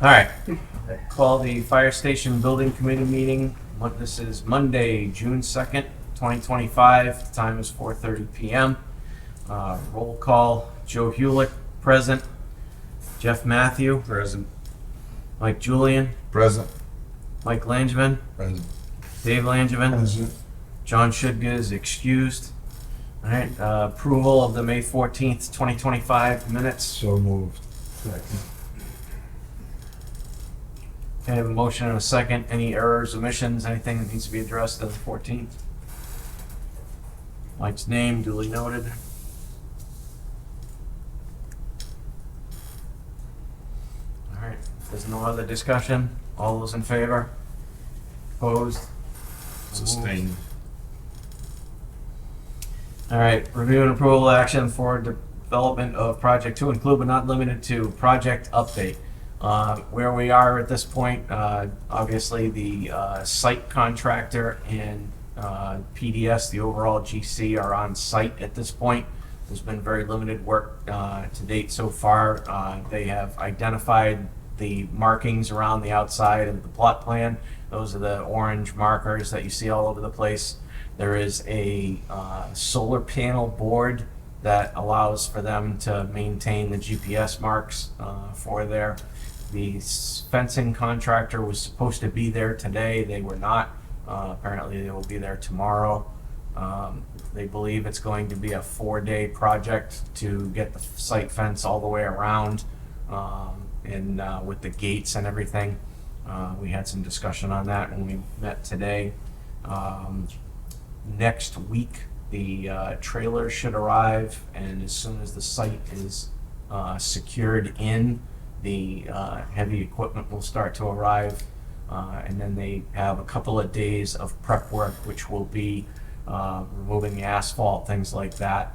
All right, call the Fire Station Building Committee meeting. This is Monday, June 2nd, 2025. The time is 4:30 p.m. Roll call, Joe Hewlett, present. Jeff Matthew. Present. Mike Julian. Present. Mike Langevin. Present. Dave Langevin. Present. John Shudga is excused. All right, approval of the May 14th, 2025 minutes. So moved. Second. I have a motion and a second. Any errors, omissions, anything that needs to be addressed on the 14th? Mike's name duly noted. All right, if there's no other discussion, all those in favor? Opposed? Sustained. All right, review and approval action for development of project to include but not limited to project update. Where we are at this point, obviously the site contractor and PDS, the overall GC, are on site at this point. There's been very limited work to date so far. They have identified the markings around the outside of the plot plan. Those are the orange markers that you see all over the place. There is a solar panel board that allows for them to maintain the GPS marks for there. The fencing contractor was supposed to be there today. They were not. Apparently they will be there tomorrow. They believe it's going to be a 4-day project to get the site fence all the way around and with the gates and everything. We had some discussion on that when we met today. Next week, the trailer should arrive, and as soon as the site is secured in, the heavy equipment will start to arrive, and then they have a couple of days of prep work, which will be removing the asphalt, things like that,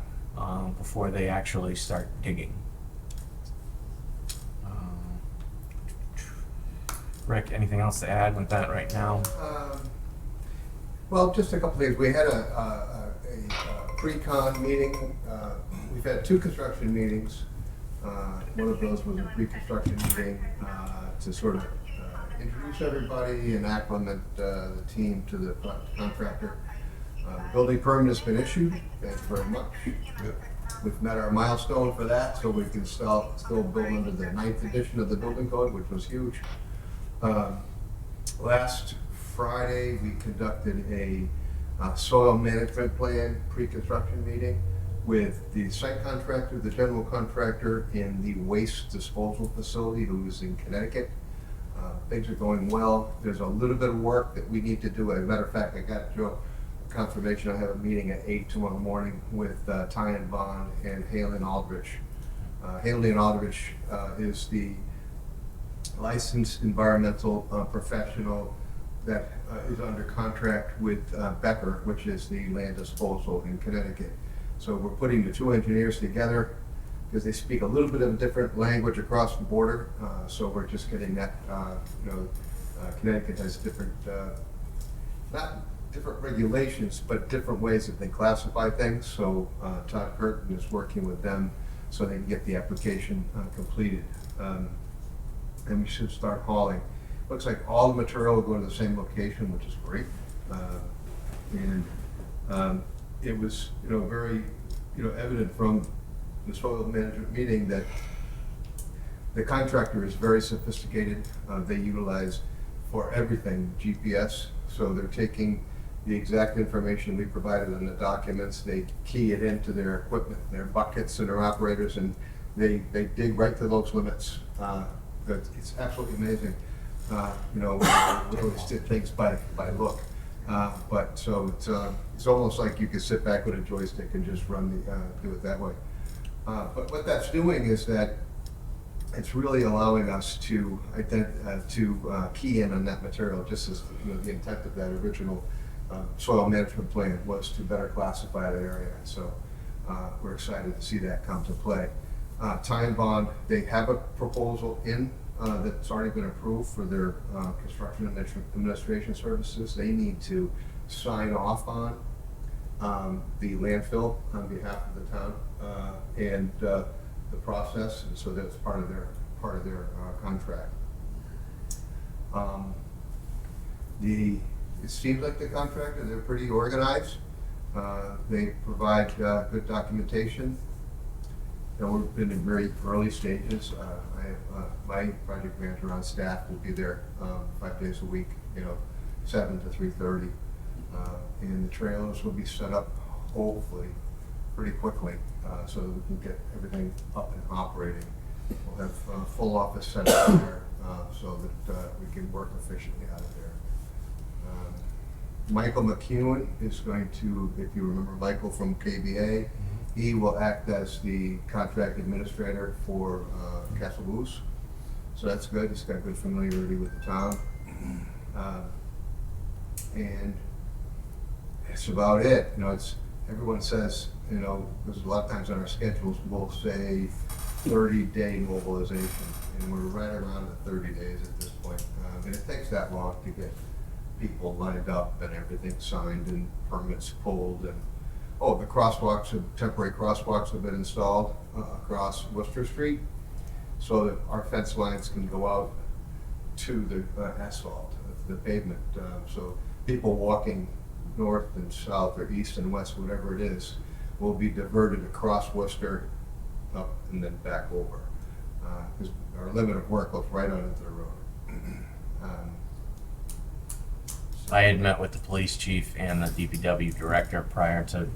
before they actually start digging. Rick, anything else to add with that right now? Well, just a couple things. We had a pre-con meeting. We've had 2 construction meetings. One of those was a pre-construction meeting to sort of introduce everybody and acclimate the team to the contractor. Building permit has been issued. Thank you very much. We've met our milestone for that, so we can still build under the 9th edition of the building code, which was huge. Last Friday, we conducted a soil management plan pre-construction meeting with the site contractor, the general contractor, and the waste disposal facility, who's in Connecticut. Things are going well. There's a little bit of work that we need to do. As a matter of fact, I got Joe confirmation. I have a meeting at 8 tomorrow morning with Ty and Bond and Haley and Aldrich. Haley and Aldrich is the licensed environmental professional that is under contract with Becker, which is the land disposal in Connecticut. So we're putting the 2 engineers together because they speak a little bit of a different language across the border. So we're just getting that, Connecticut has different, not different regulations, but different ways that they classify things. So Todd Curtin is working with them so they can get the application completed. And we should start hauling. Looks like all the material will go to the same location, which is great. It was, very, evident from the soil management meeting that the contractor is very sophisticated. They utilize for everything GPS, so they're taking the exact information we provided in the documents. They key it into their equipment, their buckets and their operators, and they dig right to those limits. It's absolutely amazing. We always did things by look, but so it's almost like you could sit back with a joystick and just run do it that way. But what that's doing is that it's really allowing us to key in on that material, just as the intent of that original soil management plan was to better classify that area. So we're excited to see that come to play. Ty and Bond, they have a proposal in that's already been approved for their construction administration services. They need to sign off on the landfill on behalf of the town and the process, and so that's part of their contract. It seems like the contractor, they're pretty organized. They provide good documentation. And we've been in very early stages. I have my project manager on staff will be there 5 days a week, 7 to 3:30. And the trailers will be set up hopefully pretty quickly so that we can get everything up and operating. We'll have full office set up there so that we can work efficiently out of there. Michael McEwen is going to, if you remember Michael from KBA, he will act as the contract administrator for Castle Moose. So that's good. He's got good familiarity with the town. And that's about it. Everyone says, there's a lot of times on our schedules, we'll say 30-day mobilization, and we're right around the 30 days at this point. And it takes that long to get people lined up and everything signed and permits pulled. And the temporary crosswalks have been installed across Worcester Street so that our fence lines can go out to the asphalt, the pavement. So people walking north and south or east and west, whatever it is, will be diverted across Worcester up and then back over. Because our limit of work goes right on into the road. I had met with the police chief and the DPW director prior to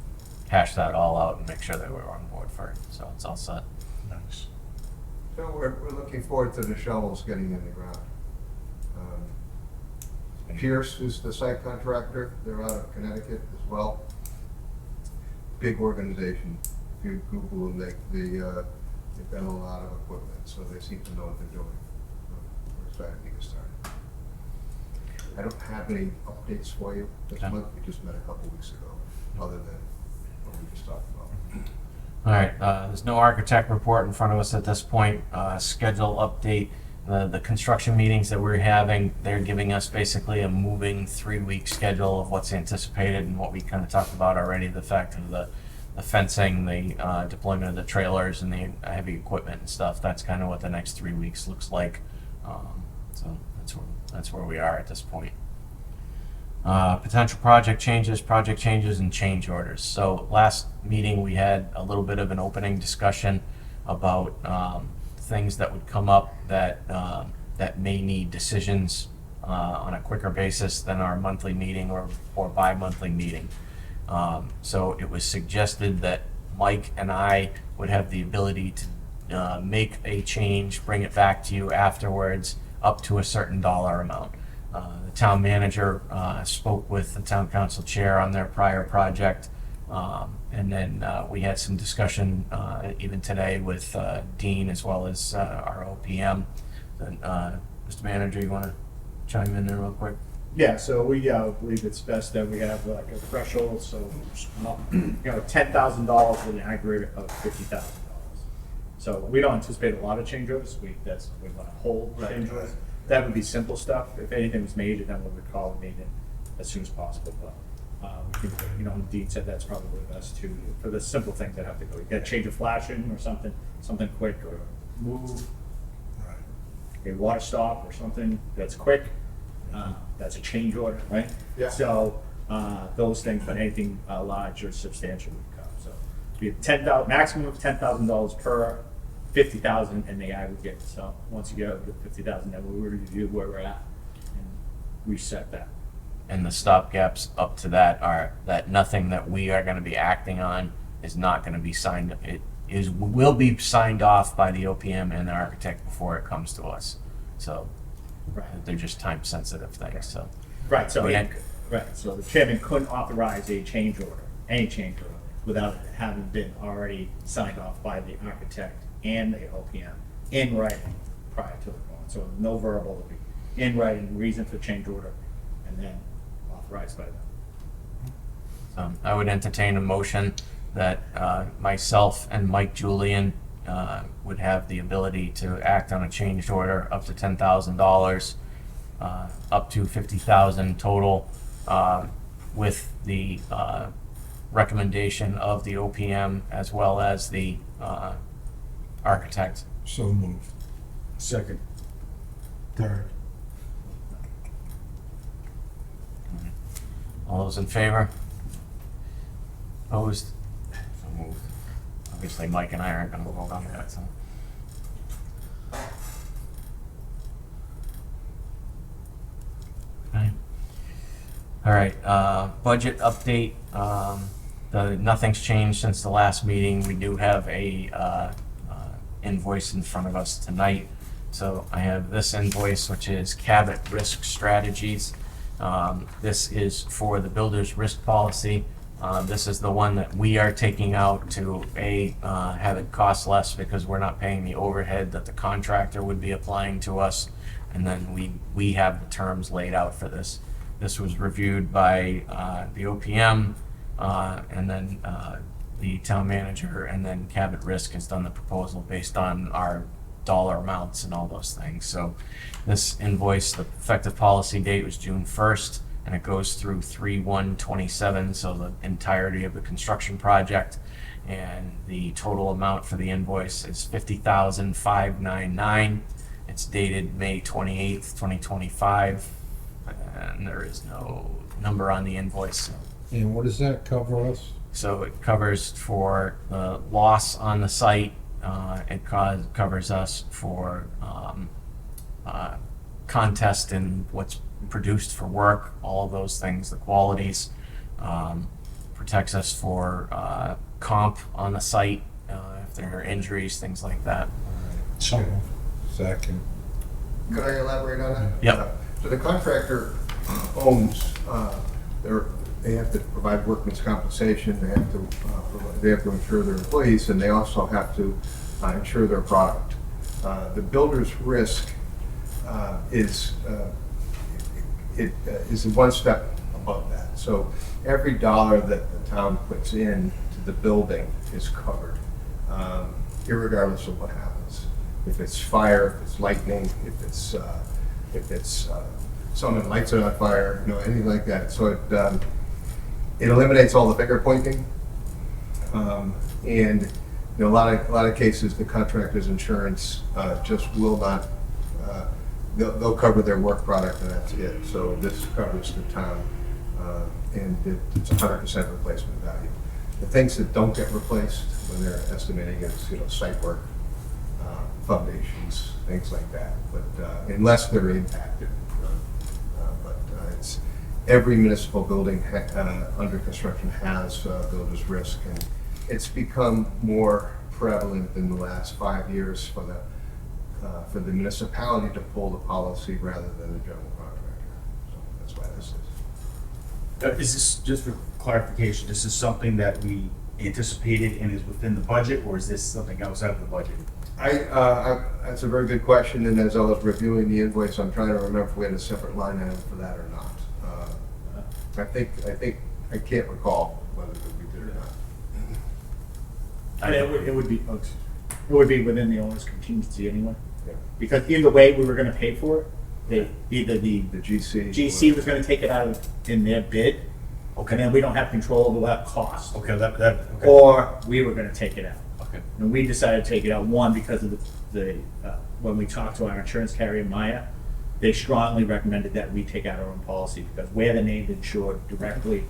hash that all out and make sure they were on board for it. So it's all set. Nice. So we're looking forward to the shovels getting in the ground. Pierce is the site contractor. They're out of Connecticut as well. Big organization. If you Google them, they've got a lot of equipment, so they seem to know what they're doing. We're excited to get started. I don't have any updates for you this month. We just met a couple weeks ago, other than what we just talked about. All right, there's no architect report in front of us at this point. Schedule update, the construction meetings that we're having, they're giving us basically a moving 3-week schedule of what's anticipated and what we kind of talked about already, the fact of the fencing, the deployment of the trailers and the heavy equipment and stuff. That's kind of what the next 3 weeks looks like. So that's where we are at this point. Potential project changes and change orders. So last meeting we had a little bit of an opening discussion about things that would come up that may need decisions on a quicker basis than our monthly meeting or bi-monthly meeting. So it was suggested that Mike and I would have the ability to make a change, bring it back to you afterwards, up to a certain dollar amount. The town manager spoke with the town council chair on their prior project, and then we had some discussion even today with Dean as well as our OPM. Mr. Manager, you want to chime in there real quick? Yeah, so we believe it's best that we have like a threshold, so $10,000 with an aggregate of $50,000. So we don't anticipate a lot of change orders. We want to hold change orders. That would be simple stuff. If anything was major, then we would call a meeting as soon as possible. But we think, Dean said that's probably best too for the simple things that have to go. You got to change a flashing or something quick, or move a water stop or something that's quick. That's a change order, right? Yeah. So those things, but anything large or substantial would come. So we have $10,000 maximum of $10,000 per $50,000 in the aggregate. So once you get over to $50,000, then we'll review where we're at and reset that. And the stopgaps up to that are that nothing that we are going to be acting on is not going to be signed. It will be signed off by the OPM and the architect before it comes to us. So they're just time sensitive things. So Right. So Yeah. So the chairman couldn't authorize a change order, any change order, without it having been already signed off by the architect and the OPM in writing prior to the going. So no verbal, would be in writing, reason for change order, and then authorized by them. I would entertain a motion that myself and Mike Julian would have the ability to act on a changed order up to $10,000, up to $50,000 total, with the recommendation of the OPM as well as the architect. So moved. Second. Third. All those in favor? Opposed? So moved. Obviously, Mike and I aren't gonna vote on that, so. Okay. All right, budget update. Nothing's changed since the last meeting. We do have a invoice in front of us tonight. So I have this invoice, which is Cabot Risk Strategies. This is for the builder's risk policy. This is the one that we are taking out to have it cost less because we're not paying the overhead that the contractor would be applying to us. And then we have the terms laid out for this. This was reviewed by the OPM, and then the town manager, and then Cabot Risk has done the proposal based on our dollar amounts and all those things. So this invoice, the effective policy date was June 1st, and it goes through 3/1/27, so the entirety of the construction project. And the total amount for the invoice is $50,599. It's dated May 28th, 2025, and there is no number on the invoice. And what does that cover us? So it covers for the loss on the site. It covers us for contest and what's produced for work, all of those things, the qualities. Protects us for comp on the site, if there are injuries, things like that. So, second. Could I elaborate on that? Yep. So the contractor owns, they have to provide workman's compensation, they have to insure their employees, and they also have to insure their product. The builder's risk is one step above that. So every dollar that the town puts in to the building is covered, irregardless of what happens. If it's fire, if it's lightning, if it's someone lights it on fire, anything like that. So it eliminates all the finger pointing, and a lot of cases the contractor's insurance just will not. They'll cover their work product and that's it. So this covers the town, and it's 100% replacement value. The things that don't get replaced when they're estimating it's site work, foundations, things like that. But unless they're impacted, it's every municipal building under construction has builder's risk, and it's become more prevalent in the last 5 years for the municipality to pull the policy rather than the general contractor. So that's why this is. Is this, just for clarification, this is something that we anticipated and is within the budget, or is this something outside of the budget? That's a very good question, and as I was reviewing the invoice, I'm trying to remember if we had a separate line item for that or not. I can't recall whether we did or not. And it would be within the owner's contingency anyway. Yeah. Because either way, we were gonna pay for it. Either the The GC was gonna take it out in their bid, Okay. and then we don't have control over that cost. Okay, okay. Or we were gonna take it out. Okay. And we decided to take it out, one, because of when we talked to our insurance carrier, Maya, they strongly recommended that we take out our own policy because we're the named insured directly.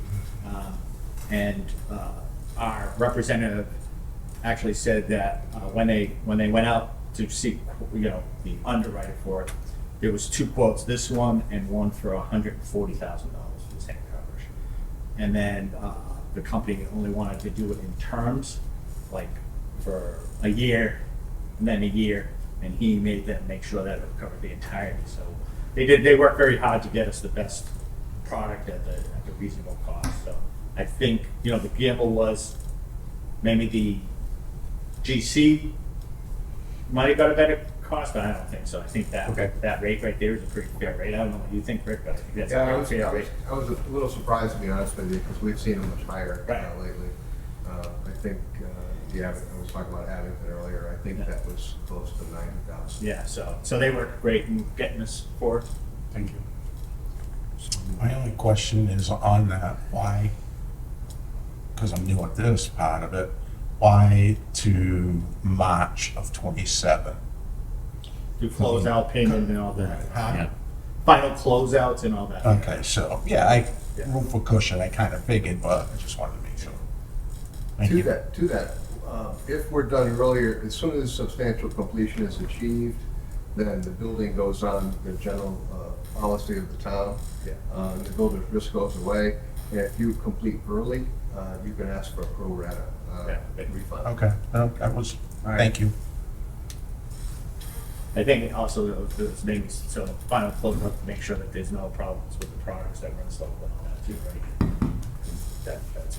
And our representative actually said that when they went out to seek, the underwriter for it, there was 2 quotes, this one and one for $140,000 for the same coverage. And then the company only wanted to do it in terms, like for a year, and then a year, and he made them make sure that it covered the entirety. So they worked very hard to get us the best product at the reasonable cost. So I think, the gamble was maybe the GC might have got a better cost, but I don't think so. I think that that rate right there is a pretty fair rate. I don't know what you think, Rick, but I think that's a pretty fair rate. I was a little surprised, to be honest with you, because we've seen them much higher lately. I think, I was talking about Abington earlier. I think that was close to 90,000. Yeah, so they worked great in getting us for it. Thank you. My only question is on that, why, because I'm new at this part of it, why to March of 27? Do closeout payment and all that. Huh? Yeah. Final closeouts and all that. Okay, so, yeah, room for cushion, I kind of figured, but I just wanted to make sure. Thank you. To that, if we're done earlier, as soon as substantial completion is achieved, then the building goes on the general policy of the town. Yeah. The builder's risk goes away. And if you complete early, you can ask for a pro rata refund. Okay, that was, All right. thank you. I think also there's maybe, so final close up to make sure that there's no problems with the products that were installed and all that too, right? That's.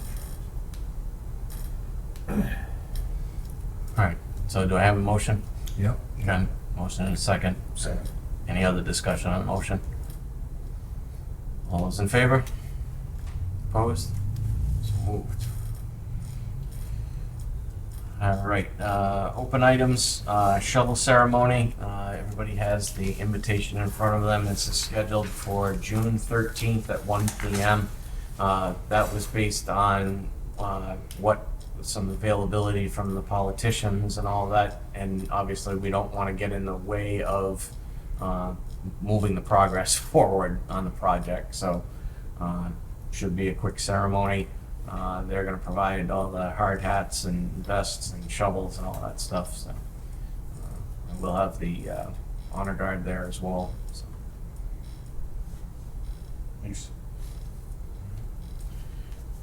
All right, so do I have a motion? Yep. Okay, motion and a second. Second. Any other discussion on the motion? All those in favor? Opposed? So moved. All right, open items, shovel ceremony. Everybody has the invitation in front of them. This is scheduled for June 13th at 1 p.m. That was based on what some availability from the politicians and all that. And obviously, we don't want to get in the way of moving the progress forward on the project. So should be a quick ceremony. They're going to provide all the hard hats and vests and shovels and all that stuff. So we'll have the honor guard there as well. So. Thanks.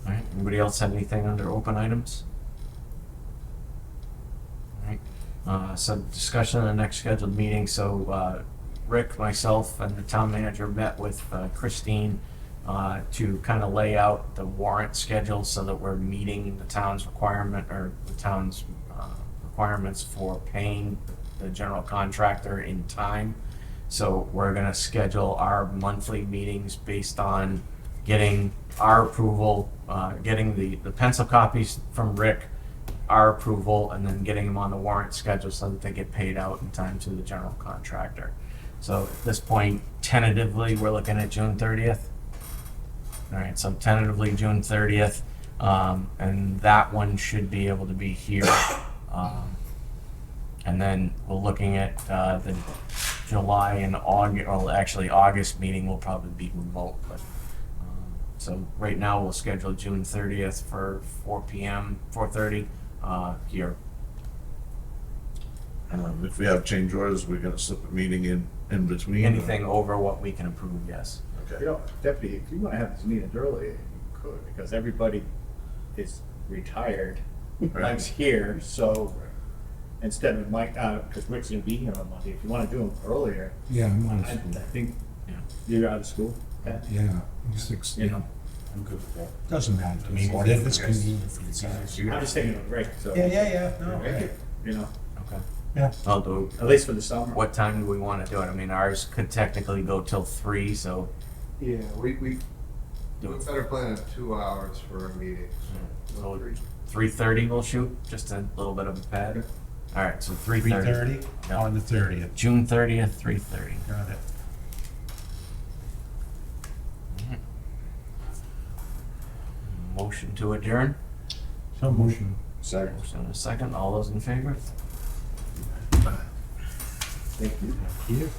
All right. Anybody else have anything under open items? All right. So discussion on the next scheduled meeting. So Rick, myself, and the town manager met with Christine to kind of lay out the warrant schedule so that we're meeting the town's requirement or the town's requirements for paying the general contractor in time. So we're going to schedule our monthly meetings based on getting our approval, getting the pencil copies from Rick, our approval, and then getting them on the warrant schedule so that they get paid out in time to the general contractor. So at this point, tentatively, we're looking at June 30th. All right, so tentatively June 30th, and that one should be able to be here. And then we're looking at the July and August, or actually August meeting will probably be remote. But so right now we'll schedule June 30th for 4 p.m., 4:30 here. If we have change orders, we're gonna slip a meeting in between. Anything over what we can approve, yes. Okay. You know, Deputy, if you want to have this meeting earlier, you could, because everybody is retired. Mike's here, so instead of Mike, because Rick's gonna be here on Monday, if you want to do them earlier, Yeah, I'm I think you're out of school, Pat? Yeah, 6, You know, I'm good with that. doesn't matter to me, whatever it's convenient for you guys. I'm just thinking of Rick, so. Yeah, no, Rick, you know, Okay. Yeah. I'll do. at least for the summer. What time do we want to do it? I mean, ours could technically go till 3, so Yeah, we do it. better plan on 2 hours for our meetings. So 3:30 we'll shoot, just a little bit of a pad. All right, so 3:30. 3:30 Yeah. on the 30th. June 30th, 3:30. Got it. Motion to adjourn. So motion. Second. Motion and a second. All those in favor? Thank you. Here.